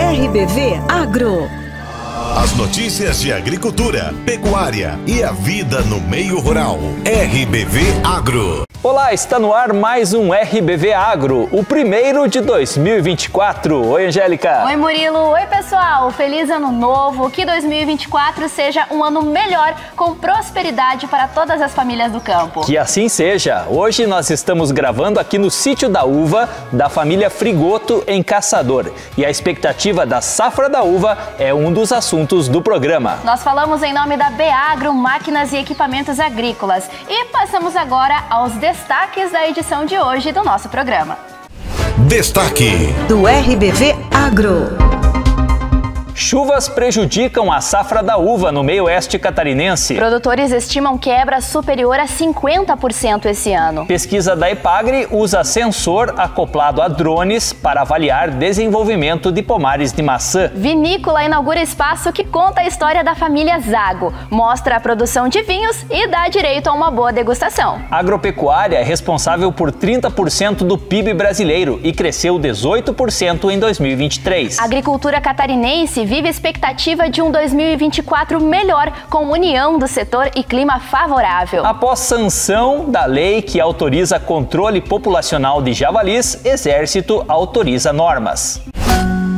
RBV Agro. As notícias de agricultura, pecuária e a vida no meio rural. RBV Agro. Olá, está no ar mais um RBV Agro, o primeiro de 2024. Oi, Angélica. Oi, Murilo. Oi, pessoal. Feliz ano novo. Que 2024 seja um ano melhor, com prosperidade para todas as famílias do campo. Que assim seja. Hoje nós estamos gravando aqui no Sítio da Uva, da família Frigoto, em Caçador. E a expectativa da safra da uva é um dos assuntos do programa. Nós falamos em nome da Beagro, máquinas e equipamentos agrícolas. E passamos agora aos destaques da edição de hoje do nosso programa. Destaque do RBV Agro. Chuvas prejudicam a safra da uva no meio oeste catarinense. Produtores estimam quebra superior a 50% esse ano. Pesquisa da Epagre usa sensor acoplado a drones para avaliar desenvolvimento de pomares de maçã. Vinícola inaugura espaço que conta a história da família Zago, mostra a produção de vinhos e dá direito a uma boa degustação. Agropecuária é responsável por 30% do PIB brasileiro e cresceu 18% em 2023. A agricultura catarinense vive expectativa de um 2024 melhor, com união do setor e clima favorável. Após sanção da lei que autoriza controle populacional de javalis, Exército autoriza normas.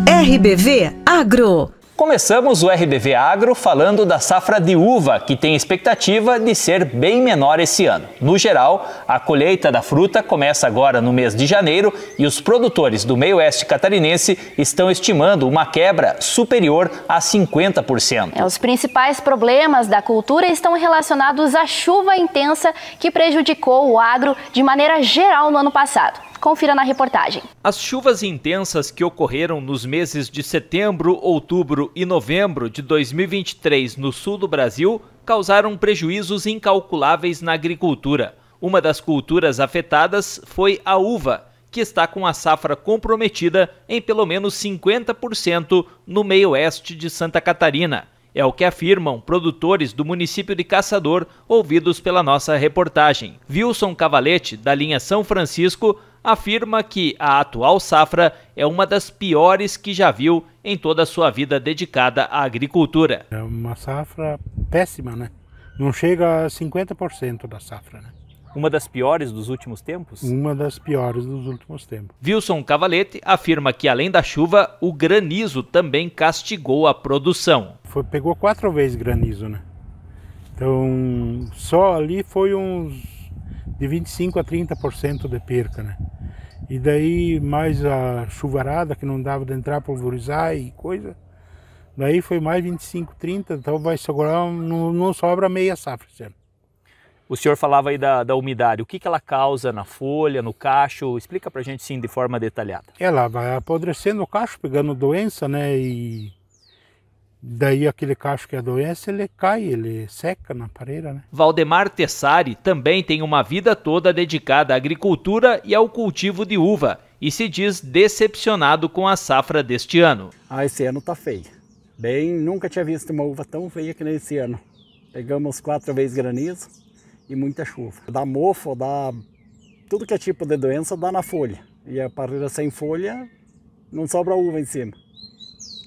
RBV Agro. Começamos o RBV Agro falando da safra de uva, que tem expectativa de ser bem menor esse ano. No geral, a colheita da fruta começa agora no mês de janeiro e os produtores do meio oeste catarinense estão estimando uma quebra superior a 50%. Os principais problemas da cultura estão relacionados à chuva intensa que prejudicou o agro de maneira geral no ano passado. Confira na reportagem. As chuvas intensas que ocorreram nos meses de setembro, outubro e novembro de 2023 no sul do Brasil causaram prejuízos incalculáveis na agricultura. Uma das culturas afetadas foi a uva, que está com a safra comprometida em pelo menos 50% no meio oeste de Santa Catarina. É o que afirmam produtores do município de Caçador, ouvidos pela nossa reportagem. Wilson Cavalete, da linha São Francisco, afirma que a atual safra é uma das piores que já viu em toda a sua vida dedicada à agricultura. É uma safra péssima, né? Não chega a 50% da safra, né? Uma das piores dos últimos tempos? Uma das piores dos últimos tempos. Wilson Cavalete afirma que, além da chuva, o granizo também castigou a produção. Pegou 4 vezes granizo, né? Então, só ali foi uns de 25% a 30% de perca, né? E daí mais a chuvarada que não dava de entrar, pulverizar e coisa. Daí foi mais 25, 30, então vai sobrar, não sobra meia safra esse ano. O senhor falava aí da umidade, o que ela causa na folha, no cacho? Explica pra gente sim de forma detalhada. Ela vai apodrecendo o cacho, pegando doença, né? E daí aquele cacho que é a doença, ele cai, ele seca na pareira, né? Valdemar Tessari também tem uma vida toda dedicada à agricultura e ao cultivo de uva e se diz decepcionado com a safra deste ano. Esse ano tá feio. Nunca tinha visto uma uva tão feia que nesse ano. Pegamos 4 vezes granizo e muita chuva. Dá mofo, dá tudo que é tipo de doença, dá na folha. E a parreira sem folha, não sobra uva em cima.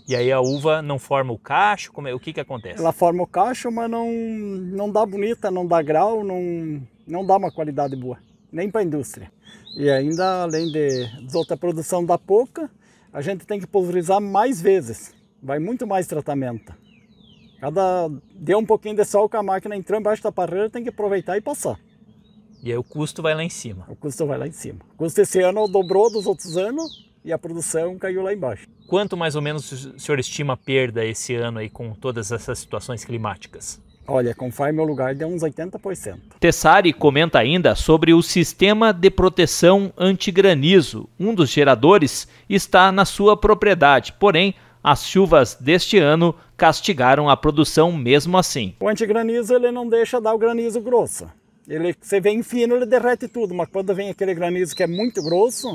E aí a uva não forma o cacho? O que acontece? Ela forma o cacho, mas não dá bonita, não dá grau, não dá uma qualidade boa, nem para a indústria. E ainda, além de outra produção da pouca, a gente tem que pulverizar mais vezes, vai muito mais tratamento. Deu um pouquinho de sol que a máquina entrou embaixo da parreira, tem que aproveitar e passar. E aí o custo vai lá em cima? O custo vai lá em cima. O custo esse ano dobrou dos outros anos e a produção caiu lá embaixo. Quanto mais ou menos o senhor estima a perda esse ano aí com todas essas situações climáticas? Olha, conforme meu lugar deu uns 80%. Tessari comenta ainda sobre o sistema de proteção antigranizo. Um dos geradores está na sua propriedade, porém as chuvas deste ano castigaram a produção mesmo assim. O antigranizo ele não deixa dar o granizo grosso. Você vem fino, ele derrete tudo, mas quando vem aquele granizo que é muito grosso,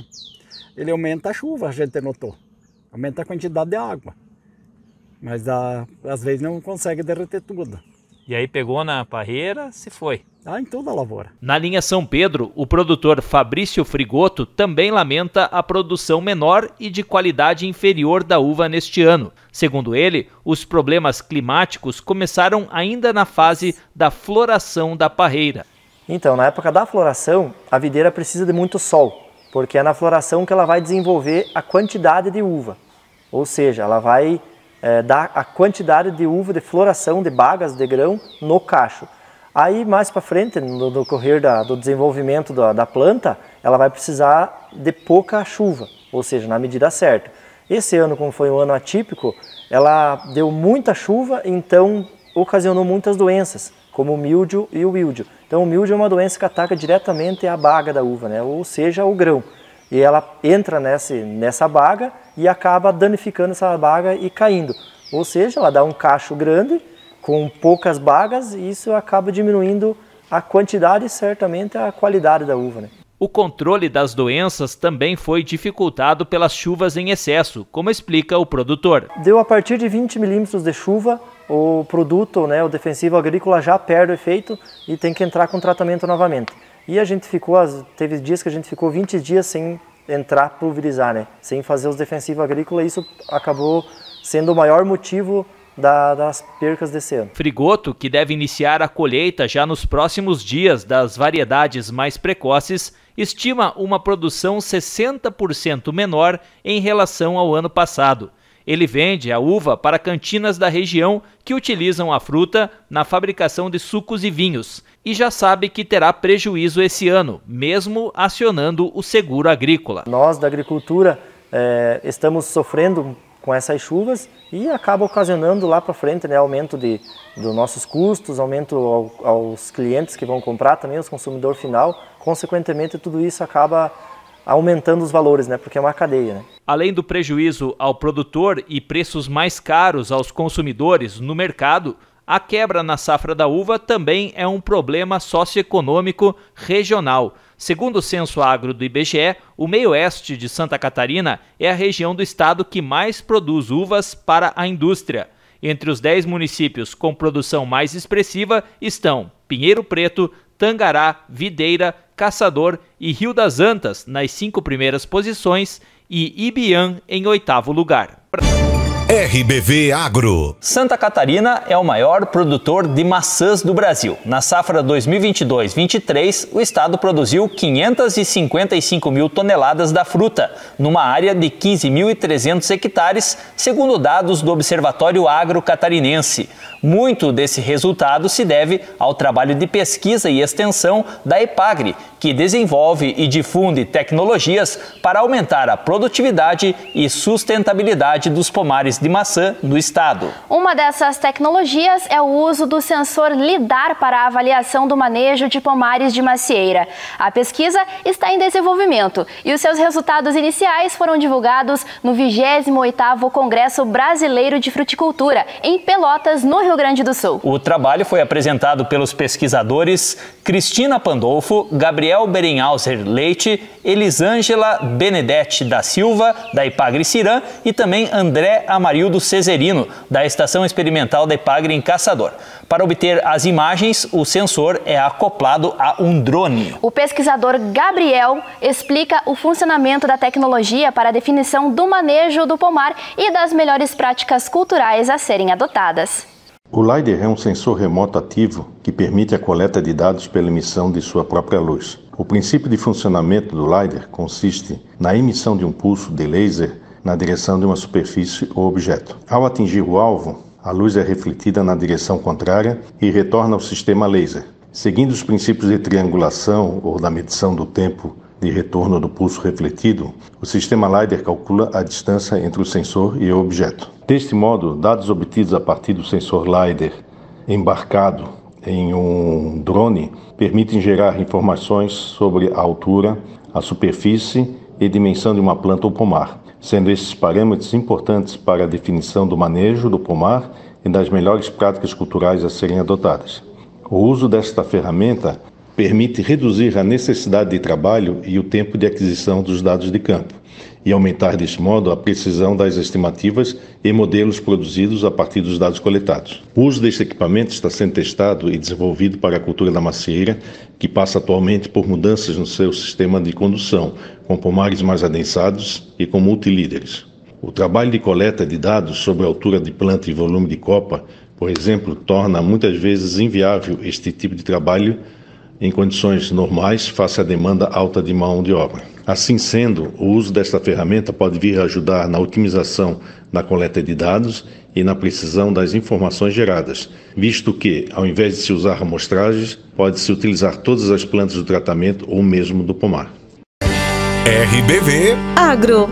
ele aumenta a chuva, a gente notou. Aumenta a quantidade de água. Mas às vezes não consegue derreter tudo. E aí pegou na parreira, se foi. em toda a lavoura. Na linha São Pedro, o produtor Fabrício Frigoto também lamenta a produção menor e de qualidade inferior da uva neste ano. Segundo ele, os problemas climáticos começaram ainda na fase da floração da parreira. Então, na época da floração, a videira precisa de muito sol, porque é na floração que ela vai desenvolver a quantidade de uva. Ou seja, ela vai dar a quantidade de uva, de floração, de bagas, de grão no cacho. Aí, mais para frente, no decorrer do desenvolvimento da planta, ela vai precisar de pouca chuva, ou seja, na medida certa. Esse ano, como foi um ano atípico, ela deu muita chuva, então ocasionou muitas doenças, como o míldio e o víldio. Então, o míldio é uma doença que ataca diretamente a baga da uva, né? Ou seja, o grão. E ela entra nessa baga e acaba danificando essa baga e caindo. Ou seja, ela dá um cacho grande, com poucas bagas, e isso acaba diminuindo a quantidade e certamente a qualidade da uva, né? O controle das doenças também foi dificultado pelas chuvas em excesso, como explica o produtor. Deu a partir de 20 milímetros de chuva, o produto, né, o defensivo agrícola já perde o efeito e tem que entrar com tratamento novamente. E a gente teve dias que a gente ficou 20 dias sem entrar pulverizar, né, sem fazer os defensivos agrícolas, e isso acabou sendo o maior motivo das percas desse ano. Frigoto, que deve iniciar a colheita já nos próximos dias das variedades mais precoces, estima uma produção 60% menor em relação ao ano passado. Ele vende a uva para cantinas da região que utilizam a fruta na fabricação de sucos e vinhos e já sabe que terá prejuízo esse ano, mesmo acionando o seguro agrícola. Nós da agricultura estamos sofrendo com essas chuvas e acaba ocasionando lá para frente, né, aumento dos nossos custos, aumento aos clientes que vão comprar, também aos consumidor final. Consequentemente, tudo isso acaba aumentando os valores, né, porque é uma cadeia, né? Além do prejuízo ao produtor e preços mais caros aos consumidores no mercado, a quebra na safra da uva também é um problema socioeconômico regional. Segundo o Censo Agro do IBGE, o meio-oeste de Santa Catarina é a região do estado que mais produz uvas para a indústria. Entre os 10 municípios com produção mais expressiva estão Pinheiro Preto, Tangará, Videira, Caçador e Rio das Antas nas 5 primeiras posições e Ibiam em 8º lugar. RBV Agro. Santa Catarina é o maior produtor de maçãs do Brasil. Na safra 2022-23, o estado produziu 555 mil toneladas da fruta, numa área de 15.300 hectares, segundo dados do Observatório Agro Catarinense. Muito desse resultado se deve ao trabalho de pesquisa e extensão da EPAGRE, que desenvolve e difunde tecnologias para aumentar a produtividade e sustentabilidade dos pomares de maçã no estado. Uma dessas tecnologias é o uso do sensor LIDAR para a avaliação do manejo de pomares de macieira. A pesquisa está em desenvolvimento e os seus resultados iniciais foram divulgados no 28º Congresso Brasileiro de Fruticultura, em Pelotas, no Rio Grande do Sul. O trabalho foi apresentado pelos pesquisadores Cristina Pandolfo, Gabriel Berenhauser Leite, Elisângela Benedetti da Silva, da EPAGRE Cirã, e também André Amarildo Cesarino, da Estação Experimental da EPAGRE em Caçador. Para obter as imagens, o sensor é acoplado a um drone. O pesquisador Gabriel explica o funcionamento da tecnologia para a definição do manejo do pomar e das melhores práticas culturais a serem adotadas. O LiDAR é um sensor remoto ativo que permite a coleta de dados pela emissão de sua própria luz. O princípio de funcionamento do LiDAR consiste na emissão de um pulso de laser na direção de uma superfície ou objeto. Ao atingir o alvo, a luz é refletida na direção contrária e retorna ao sistema laser. Seguindo os princípios de triangulação ou da medição do tempo de retorno do pulso refletido, o sistema LiDAR calcula a distância entre o sensor e o objeto. Deste modo, dados obtidos a partir do sensor LiDAR embarcado em um drone permitem gerar informações sobre a altura, a superfície e dimensão de uma planta ou pomar, sendo esses parâmetros importantes para a definição do manejo do pomar e das melhores práticas culturais a serem adotadas. O uso desta ferramenta permite reduzir a necessidade de trabalho e o tempo de aquisição dos dados de campo e aumentar deste modo a precisão das estimativas e modelos produzidos a partir dos dados coletados. O uso deste equipamento está sendo testado e desenvolvido para a cultura da macieira, que passa atualmente por mudanças no seu sistema de condução, com pomares mais adensados e com multilíderes. O trabalho de coleta de dados sobre a altura de planta e volume de copa, por exemplo, torna muitas vezes inviável este tipo de trabalho em condições normais face à demanda alta de mão de obra. Assim sendo, o uso desta ferramenta pode vir a ajudar na otimização da coleta de dados e na precisão das informações geradas, visto que, ao invés de se usar amostragens, pode-se utilizar todas as plantas do tratamento ou mesmo do pomar. RBV Agro.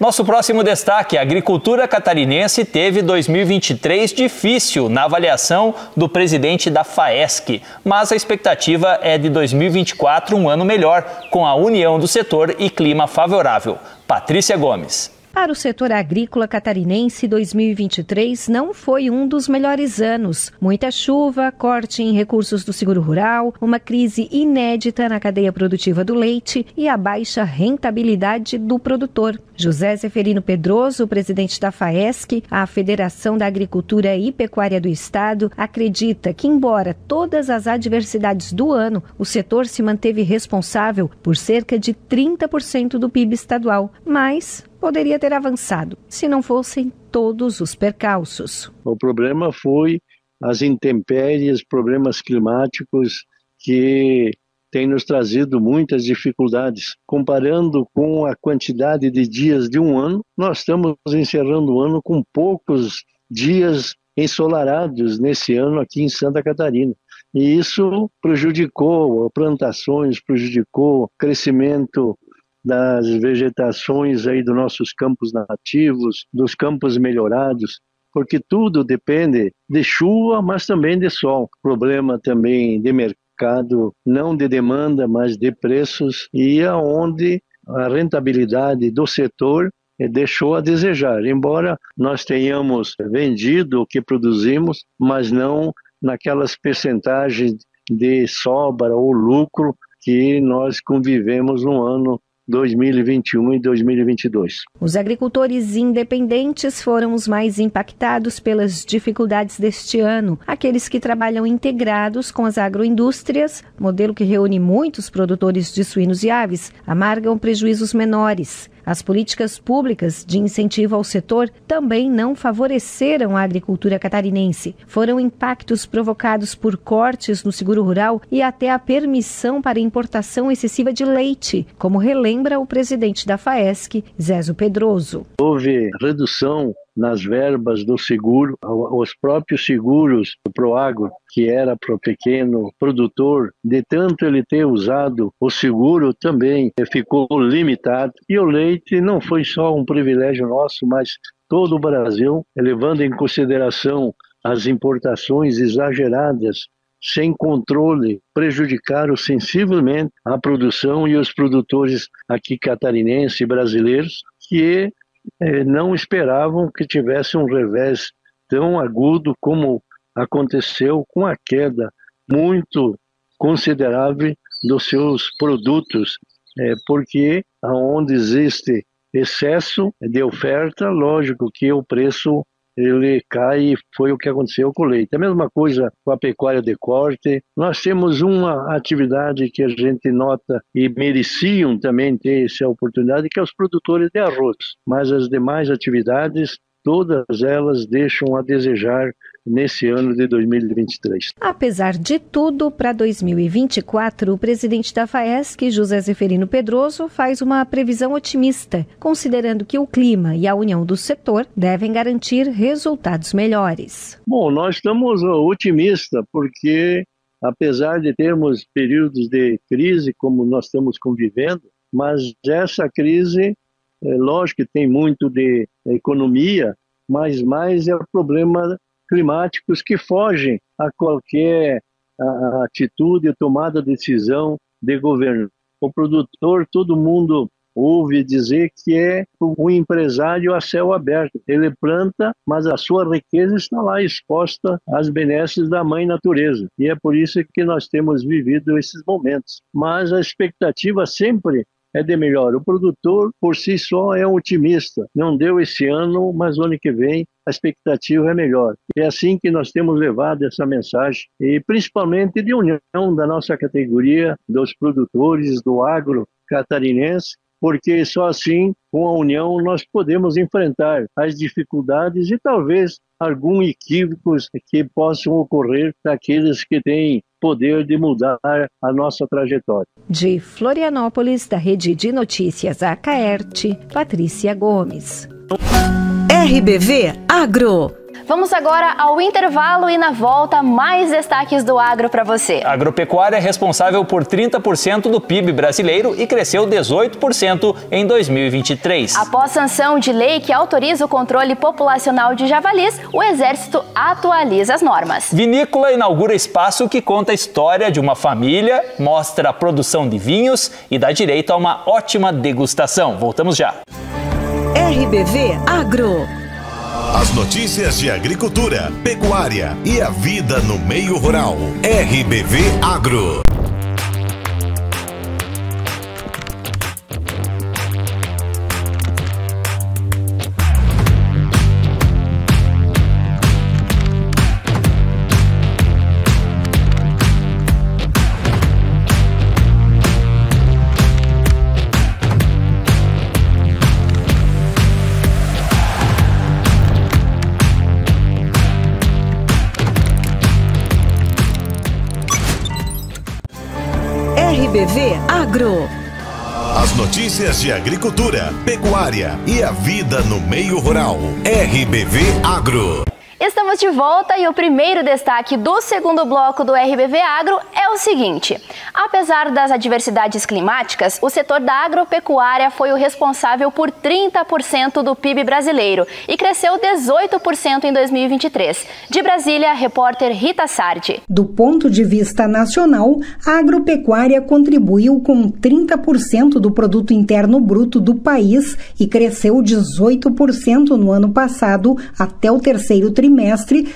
Nosso próximo destaque: a agricultura catarinense teve 2023 difícil na avaliação do presidente da FAESC, mas a expectativa é de 2024 um ano melhor, com a união do setor e clima favorável. Patrícia Gomes. Para o setor agrícola catarinense, 2023 não foi um dos melhores anos. Muita chuva, corte em recursos do seguro rural, uma crise inédita na cadeia produtiva do leite e a baixa rentabilidade do produtor. José Zeferino Pedroso, presidente da FAESC, a Federação da Agricultura e Pecuária do Estado, acredita que, embora todas as adversidades do ano, o setor se manteve responsável por cerca de 30% do PIB estadual, mas poderia ter avançado se não fossem todos os percalços. O problema foi as intempéries, problemas climáticos que têm nos trazido muitas dificuldades. Comparando com a quantidade de dias de um ano, nós estamos encerrando o ano com poucos dias ensolarados nesse ano aqui em Santa Catarina. E isso prejudicou plantações, prejudicou o crescimento das vegetações aí dos nossos campos nativos, dos campos melhorados, porque tudo depende de chuva, mas também de sol. Problema também de mercado, não de demanda, mas de preços, e aonde a rentabilidade do setor deixou a desejar, embora nós tenhamos vendido o que produzimos, mas não naquelas percentagens de sobra ou lucro que nós convivemos no ano 2021 e 2022. Os agricultores independentes foram os mais impactados pelas dificuldades deste ano. Aqueles que trabalham integrados com as agroindústrias, modelo que reúne muitos produtores de suínos e aves, amargam prejuízos menores. As políticas públicas de incentivo ao setor também não favoreceram a agricultura catarinense. Foram impactos provocados por cortes no seguro rural e até a permissão para importação excessiva de leite, como relembra o presidente da FAESC, Zézo Pedroso. Houve redução nas verbas do seguro, os próprios seguros do Proagro, que era para o pequeno produtor, de tanto ele ter usado o seguro também ficou limitado. E o leite não foi só um privilégio nosso, mas todo o Brasil, levando em consideração as importações exageradas, sem controle, prejudicaram sensivelmente a produção e os produtores aqui catarinenses e brasileiros, que não esperavam que tivesse um revés tão agudo como aconteceu com a queda muito considerável dos seus produtos, porque onde existe excesso de oferta, lógico que o preço ele cai, e foi o que aconteceu com o leite. A mesma coisa com a pecuária de corte. Nós temos uma atividade que a gente nota e mereciam também ter essa oportunidade, que é os produtores de arroz. Mas as demais atividades, todas elas deixam a desejar nesse ano de 2023. Apesar de tudo, para 2024, o presidente da FAESC, José Zeferino Pedroso, faz uma previsão otimista, considerando que o clima e a união do setor devem garantir resultados melhores. Bom, nós estamos otimistas, porque apesar de termos períodos de crise, como nós estamos convivendo, mas essa crise, lógico que tem muito de economia, mas mais é o problema climáticos que fogem a qualquer atitude e tomada de decisão de governo. O produtor, todo mundo ouve dizer que é um empresário a céu aberto. Ele planta, mas a sua riqueza está lá exposta às benesses da mãe natureza. E é por isso que nós temos vivido esses momentos. Mas a expectativa sempre é de melhor. O produtor, por si só, é um otimista. Não deu esse ano, mas o ano que vem a expectativa é melhor. É assim que nós temos levado essa mensagem, e principalmente de união da nossa categoria, dos produtores do agro catarinense, porque só assim, com a união, nós podemos enfrentar as dificuldades e talvez alguns equívocos que possam ocorrer daqueles que têm poder de mudar a nossa trajetória. De Florianópolis, da Rede de Notícias Acaerte, Patrícia Gomes. RBV Agro. Vamos agora ao intervalo e na volta mais destaques do agro para você. A agropecuária é responsável por 30% do PIB brasileiro e cresceu 18% em 2023. Após sanção de lei que autoriza o controle populacional de javalis, o Exército atualiza as normas. Vinícola inaugura espaço que conta a história de uma família, mostra a produção de vinhos e dá direito a uma ótima degustação. Voltamos já. RBV Agro. As notícias de agricultura, pecuária e a vida no meio rural. RBV Agro. RBV Agro. As notícias de agricultura, pecuária e a vida no meio rural. RBV Agro. Estamos de volta e o primeiro destaque do segundo bloco do RBV Agro é o seguinte: apesar das adversidades climáticas, o setor da agropecuária foi o responsável por 30% do PIB brasileiro e cresceu 18% em 2023. De Brasília, repórter Rita Sardi. Do ponto de vista nacional, a agropecuária contribuiu com 30% do produto interno bruto do país e cresceu 18% no ano passado até o terceiro trimestre,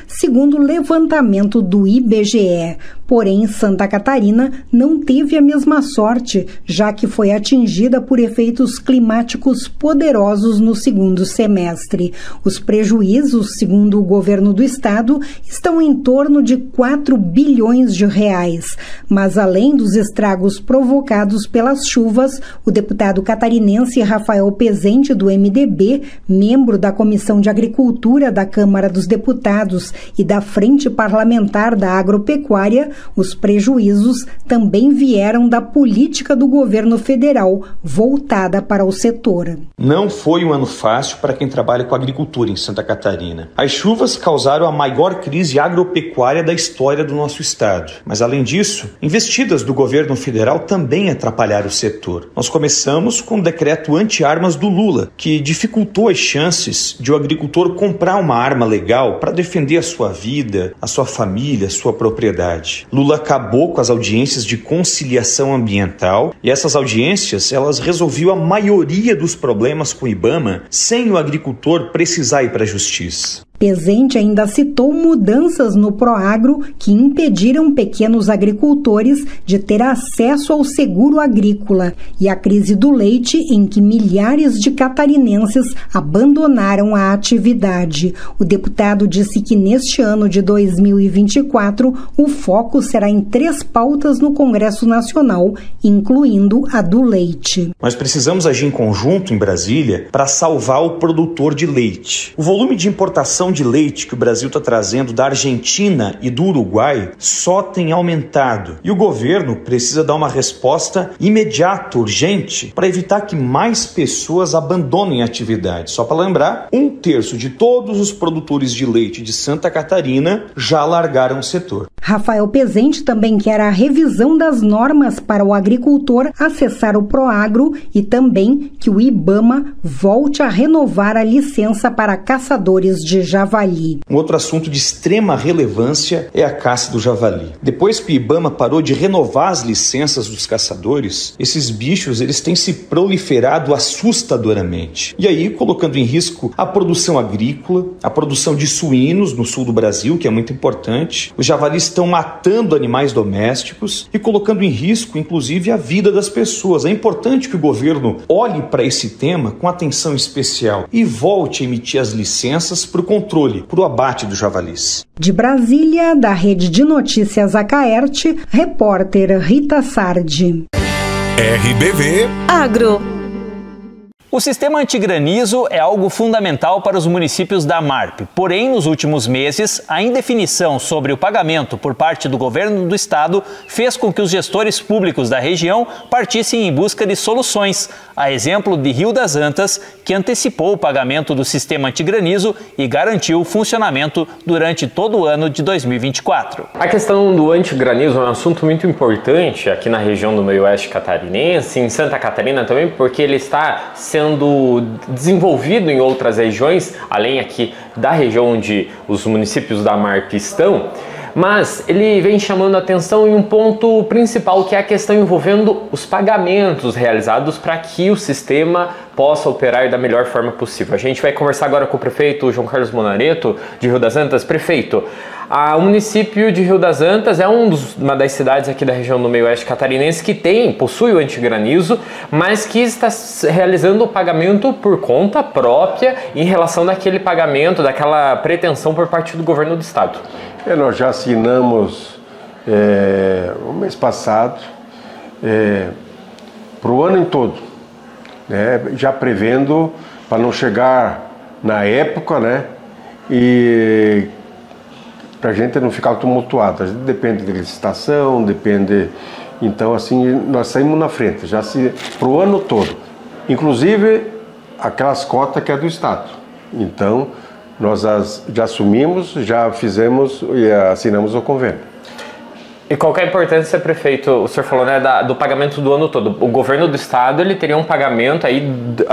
segundo o levantamento do IBGE. Porém, Santa Catarina não teve a mesma sorte, já que foi atingida por efeitos climáticos poderosos no segundo semestre. Os prejuízos, segundo o governo do estado, estão em torno de 4 bilhões de reais. Mas, além dos estragos provocados pelas chuvas, o deputado catarinense Rafael Pezente, do MDB, membro da Comissão de Agricultura da Câmara dos Deputados e da Frente Parlamentar da Agropecuária, os prejuízos também vieram da política do governo federal voltada para o setor. Não foi um ano fácil para quem trabalha com agricultura em Santa Catarina. As chuvas causaram a maior crise agropecuária da história do nosso estado. Mas, além disso, investidas do governo federal também atrapalharam o setor. Nós começamos com o decreto anti-armas do Lula, que dificultou as chances de o agricultor comprar uma arma legal para defender a sua vida, a sua família, a sua propriedade. Lula acabou com as audiências de conciliação ambiental e essas audiências, elas resolviam a maioria dos problemas com o IBAMA sem o agricultor precisar ir para a justiça. Pezente ainda citou mudanças no Proagro que impediram pequenos agricultores de ter acesso ao seguro agrícola e a crise do leite em que milhares de catarinenses abandonaram a atividade. O deputado disse que neste ano de 2024 o foco será em 3 pautas no Congresso Nacional, incluindo a do leite. Nós precisamos agir em conjunto em Brasília para salvar o produtor de leite. O volume de importação de leite que o Brasil está trazendo da Argentina e do Uruguai só tem aumentado. E o governo precisa dar uma resposta imediata, urgente, para evitar que mais pessoas abandonem a atividade. Só para lembrar, 1/3 de todos os produtores de leite de Santa Catarina já largaram o setor. Rafael Pezente também quer a revisão das normas para o agricultor acessar o Proagro e também que o IBAMA volte a renovar a licença para caçadores de javali. Um outro assunto de extrema relevância é a caça do javali. Depois que o IBAMA parou de renovar as licenças dos caçadores, esses bichos eles têm se proliferado assustadoramente. E aí, colocando em risco a produção agrícola, a produção de suínos no sul do Brasil, que é muito importante. Os javalis estão matando animais domésticos e colocando em risco, inclusive, a vida das pessoas. É importante que o governo olhe para esse tema com atenção especial e volte a emitir as licenças para o controle, para o abate dos javalis. De Brasília, da Rede de Notícias Acaerte, repórter Rita Sardi. RBV Agro. O sistema antigranizo é algo fundamental para os municípios da MARP. Porém, nos últimos meses, a indefinição sobre o pagamento por parte do governo do estado fez com que os gestores públicos da região partissem em busca de soluções. A exemplo de Rio das Antas, que antecipou o pagamento do sistema antigranizo e garantiu o funcionamento durante todo o ano de 2024. A questão do antigranizo é um assunto muito importante aqui na região do meio-oeste catarinense, em Santa Catarina também, porque ele está sendo desenvolvido em outras regiões, além aqui da região onde os municípios da MARP estão, mas ele vem chamando a atenção em um ponto principal, que é a questão envolvendo os pagamentos realizados para que o sistema possa operar da melhor forma possível. A gente vai conversar agora com o prefeito João Carlos Monareto, de Rio das Antas. Prefeito, o município de Rio das Antas é uma das cidades aqui da região do meio-oeste catarinense que possui o antigranizo, mas que está realizando o pagamento por conta própria em relação daquele pagamento, daquela pretensão por parte do governo do estado. Nós já assinamos o mês passado para o ano em todo, já prevendo para não chegar na época, e para a gente não ficar tumultuado. A gente depende de licitação, depende. Então, assim, nós saímos na frente, já para o ano todo, inclusive aquelas cotas que é do estado. Então, nós já assumimos, já fizemos e assinamos o convênio. E qual que é a importância, prefeito? O senhor falou do pagamento do ano todo. O governo do estado ele teria um pagamento aí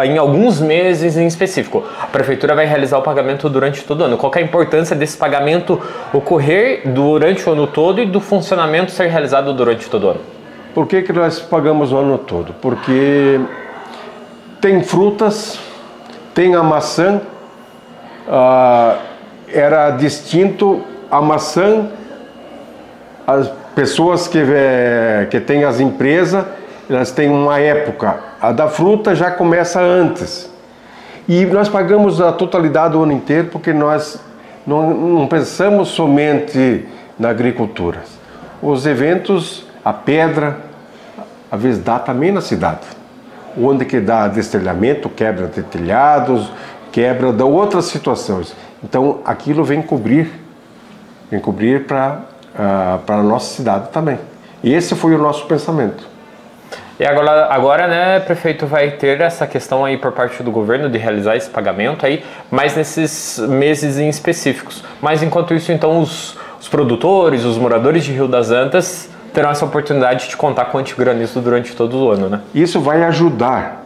em alguns meses em específico. A prefeitura vai realizar o pagamento durante todo o ano. Qual que é a importância desse pagamento ocorrer durante o ano todo e do funcionamento ser realizado durante todo o ano? Por que nós pagamos o ano todo? Porque tem frutas, tem a maçã, era distinto a maçã. As pessoas que têm as empresas, elas têm uma época. A da fruta já começa antes. E nós pagamos a totalidade do ano inteiro porque nós não pensamos somente na agricultura. Os eventos, a pedra, às vezes dá também na cidade. Onde que dá destelhamento, quebra de telhados, quebra de outras situações. Então aquilo vem cobrir para a nossa cidade também. E esse foi o nosso pensamento. E agora, prefeito, vai ter essa questão aí por parte do governo de realizar esse pagamento aí, mas nesses meses em específicos. Mas enquanto isso, então, os produtores, os moradores de Rio das Antas terão essa oportunidade de contar com o antigranizo durante todo o ano, Isso vai ajudar,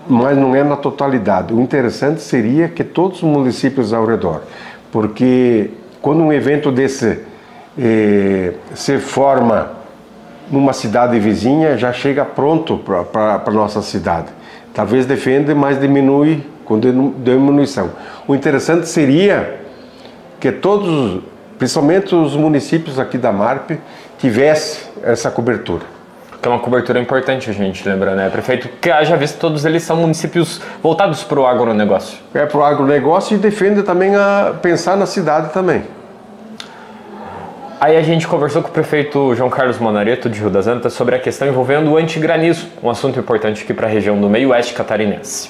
mas não é na totalidade. O interessante seria que todos os municípios ao redor, porque quando um evento desse se forma numa cidade vizinha, já chega pronto para a nossa cidade. Talvez defenda, mas diminui com diminuição. O interessante seria que todos, principalmente os municípios aqui da MARP, tivessem essa cobertura. Que é uma cobertura importante, a gente lembra, prefeito? Que haja visto todos eles são municípios voltados para o agronegócio. Para o agronegócio e defende também pensar na cidade também. Aí a gente conversou com o prefeito João Carlos Monareto, de Rio das Antas, sobre a questão envolvendo o antigranizo, um assunto importante aqui para a região do meio-oeste catarinense.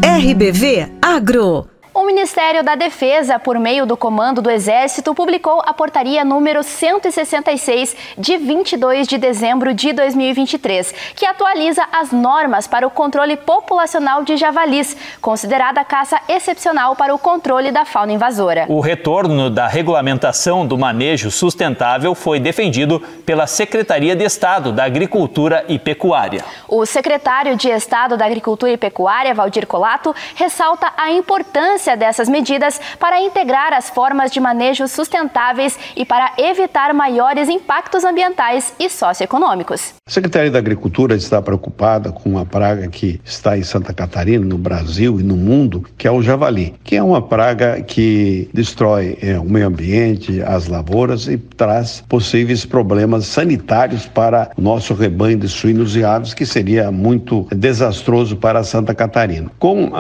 RBV Agro. O Ministério da Defesa, por meio do Comando do Exército, publicou a portaria número 166, de 22 de dezembro de 2023, que atualiza as normas para o controle populacional de javalis, considerada caça excepcional para o controle da fauna invasora. O retorno da regulamentação do manejo sustentável foi defendido pela Secretaria de Estado da Agricultura e Pecuária. O secretário de Estado da Agricultura e Pecuária, Valdir Colato, ressalta a importância dessas medidas para integrar as formas de manejo sustentáveis e para evitar maiores impactos ambientais e socioeconômicos. A Secretaria da Agricultura está preocupada com uma praga que está em Santa Catarina, no Brasil e no mundo, que é o javali, que é uma praga que destrói o meio ambiente, as lavouras e traz possíveis problemas sanitários para o nosso rebanho de suínos e aves, que seria muito desastroso para Santa Catarina. Com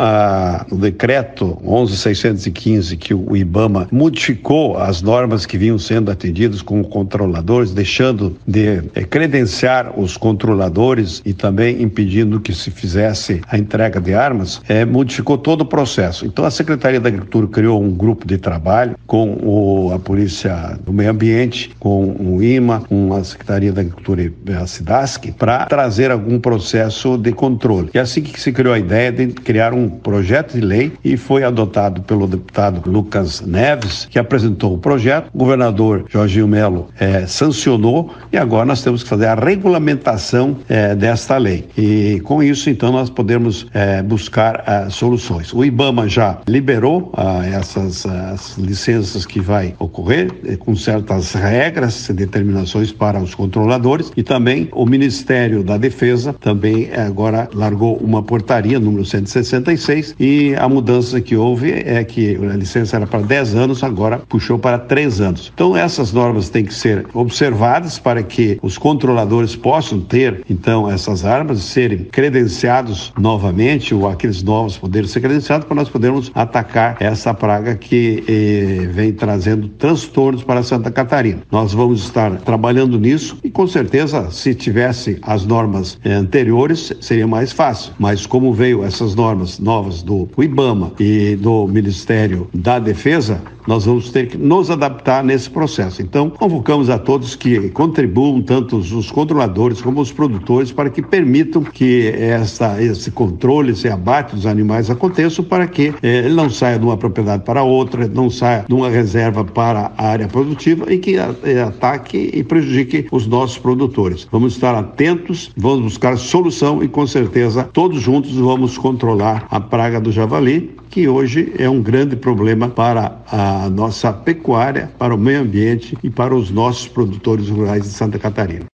o decreto 11.615, que o IBAMA modificou as normas que vinham sendo atendidas com controladores, deixando de credenciar os controladores e também impedindo que se fizesse a entrega de armas, modificou todo o processo. Então a Secretaria da Agricultura criou um grupo de trabalho com a Polícia do Meio Ambiente, com o IMA, com a Secretaria da Agricultura e a SIDASC, para trazer algum processo de controle. E assim que se criou a ideia de criar um projeto de lei e foi adotado pelo deputado Lucas Neves, que apresentou o projeto, o governador Jorginho Melo sancionou e agora nós temos que fazer a regulamentação desta lei. E com isso, então, nós podemos buscar soluções. O IBAMA já liberou essas licenças que vai ocorrer com certas regras e determinações para os controladores, e também o Ministério da Defesa também agora largou uma portaria número 166, e a mudança que houve é que a licença era para 10 anos, agora puxou para 3 anos. Então essas normas têm que ser observadas para que os controladores possam ter então essas armas, serem credenciados novamente, ou aqueles novos poderem ser credenciados, para nós podermos atacar essa praga que vem trazendo transtornos para Santa Catarina. Nós vamos estar trabalhando nisso e com certeza, se tivesse as normas anteriores, seria mais fácil. Mas como veio essas normas novas do IBAMA e do Ministério da Defesa, nós vamos ter que nos adaptar nesse processo. Então, convocamos a todos que contribuam, tanto os controladores como os produtores, para que permitam que esse controle, esse abate dos animais aconteça, para que ele não saia de uma propriedade para outra, não saia de uma reserva para a área produtiva e que ataque e prejudique os nossos produtores. Vamos estar atentos, vamos buscar solução e com certeza todos juntos vamos controlar a praga do javali, que hoje é um grande problema para a nossa pecuária, para o meio ambiente e para os nossos produtores rurais de Santa Catarina.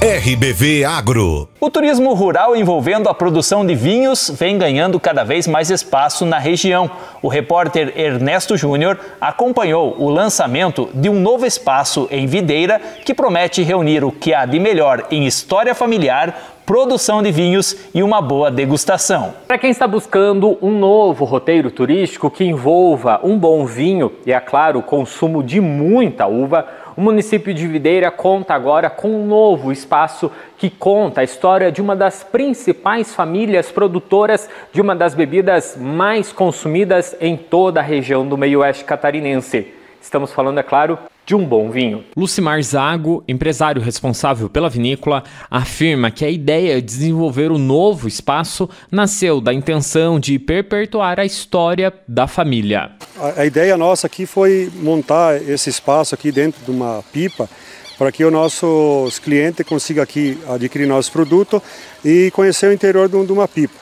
RBV Agro. O turismo rural envolvendo a produção de vinhos vem ganhando cada vez mais espaço na região. O repórter Ernesto Júnior acompanhou o lançamento de um novo espaço em Videira que promete reunir o que há de melhor em história familiar, produção de vinhos e uma boa degustação. Para quem está buscando um novo roteiro turístico que envolva um bom vinho e, é claro, o consumo de muita uva, o município de Videira conta agora com um novo espaço que conta a história de uma das principais famílias produtoras de uma das bebidas mais consumidas em toda a região do meio-oeste catarinense. Estamos falando, é claro, de um bom vinho. Lucimar Zago, empresário responsável pela vinícola, afirma que a ideia de desenvolver o novo espaço nasceu da intenção de perpetuar a história da família. A ideia nossa aqui foi montar esse espaço aqui dentro de uma pipa para que os nossos clientes consigam aqui adquirir nosso produto e conhecer o interior de uma pipa.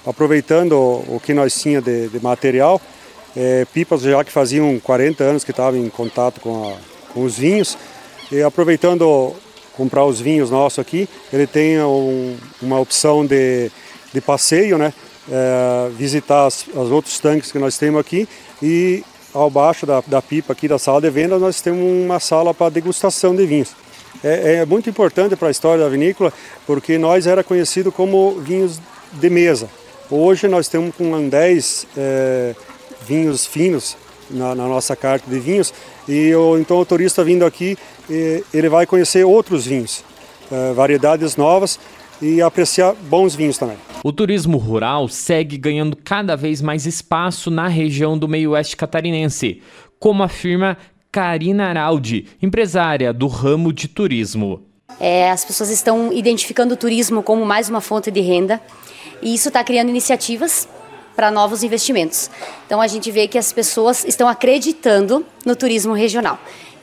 Aproveitando o que nós tínhamos de material, pipas já que faziam 40 anos que estavam em contato com os vinhos, e aproveitando comprar os vinhos nossos aqui, ele tem uma opção de passeio, né? Visitar os outros tanques que nós temos aqui, e ao baixo da pipa aqui da sala de venda nós temos uma sala para degustação de vinhos. É muito importante para a história da vinícola, porque nós era conhecido como vinhos de mesa. Hoje nós temos com 10 vinhos finos na nossa carta de vinhos, e então o turista vindo aqui, ele vai conhecer outros vinhos, variedades novas, e apreciar bons vinhos também. O turismo rural segue ganhando cada vez mais espaço na região do meio-oeste catarinense, como afirma Karina Araldi, empresária do ramo de turismo. As pessoas estão identificando o turismo como mais uma fonte de renda, e isso está criando iniciativas para novos investimentos. Então a gente vê que as pessoas estão acreditando no turismo regional.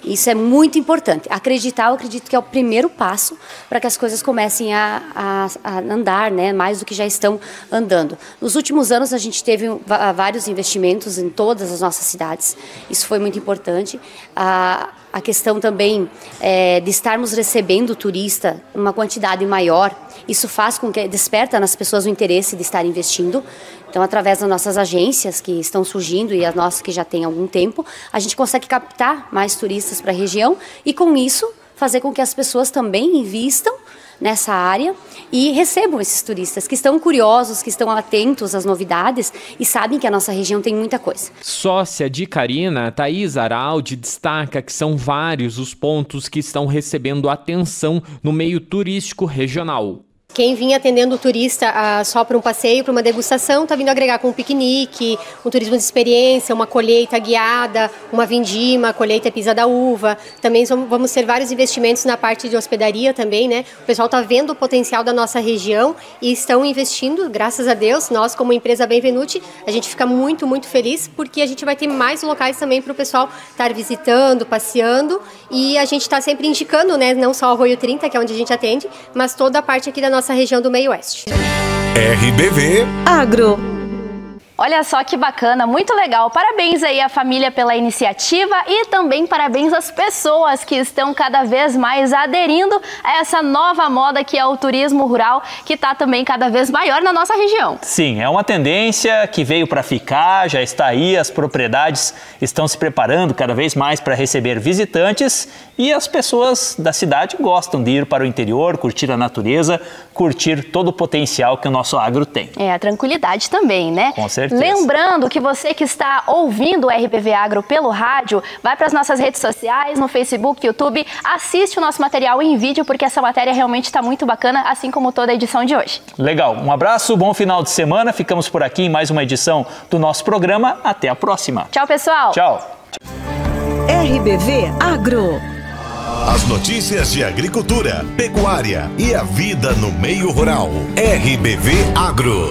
Isso é muito importante. Acreditar, eu acredito que é o primeiro passo para que as coisas comecem a andar, né, mais do que já estão andando. Nos últimos anos a gente teve vários investimentos em todas as nossas cidades. Isso foi muito importante. A questão também de estarmos recebendo turista uma quantidade maior, isso faz com que desperta nas pessoas o interesse de estar investindo. Então, através das nossas agências que estão surgindo e as nossas que já têm algum tempo, a gente consegue captar mais turistas para a região e, com isso, fazer com que as pessoas também invistam nessa área e recebam esses turistas que estão curiosos, que estão atentos às novidades e sabem que a nossa região tem muita coisa. Sócia de Carina, Thaís Araldi destaca que são vários os pontos que estão recebendo atenção no meio turístico regional. Quem vinha atendendo o turista só para um passeio, para uma degustação, está vindo agregar com um piquenique, um turismo de experiência, uma colheita guiada, uma vindima, colheita pisa da uva. Também vamos ter vários investimentos na parte de hospedaria também, né? O pessoal está vendo o potencial da nossa região e estão investindo, graças a Deus. Nós, como empresa Benvenuti, a gente fica muito, muito feliz porque a gente vai ter mais locais também para o pessoal estar visitando, passeando, e a gente está sempre indicando, né? Não só o Arroio 30, que é onde a gente atende, mas toda a parte aqui da nossa região do Meio Oeste. RBV Agro. Olha só que bacana, muito legal. Parabéns aí à família pela iniciativa e também parabéns às pessoas que estão cada vez mais aderindo a essa nova moda que é o turismo rural, que está também cada vez maior na nossa região. Sim, é uma tendência que veio para ficar, já está aí, as propriedades estão se preparando cada vez mais para receber visitantes e as pessoas da cidade gostam de ir para o interior, curtir a natureza, curtir todo o potencial que o nosso agro tem. É, a tranquilidade também, né? Com certeza. Lembrando que você que está ouvindo o RBV Agro pelo rádio, vai para as nossas redes sociais, no Facebook, YouTube, assiste o nosso material em vídeo, porque essa matéria realmente está muito bacana, assim como toda a edição de hoje. Legal, um abraço, bom final de semana, ficamos por aqui em mais uma edição do nosso programa, até a próxima. Tchau, pessoal. Tchau. RBV Agro. As notícias de agricultura, pecuária e a vida no meio rural. RBV Agro.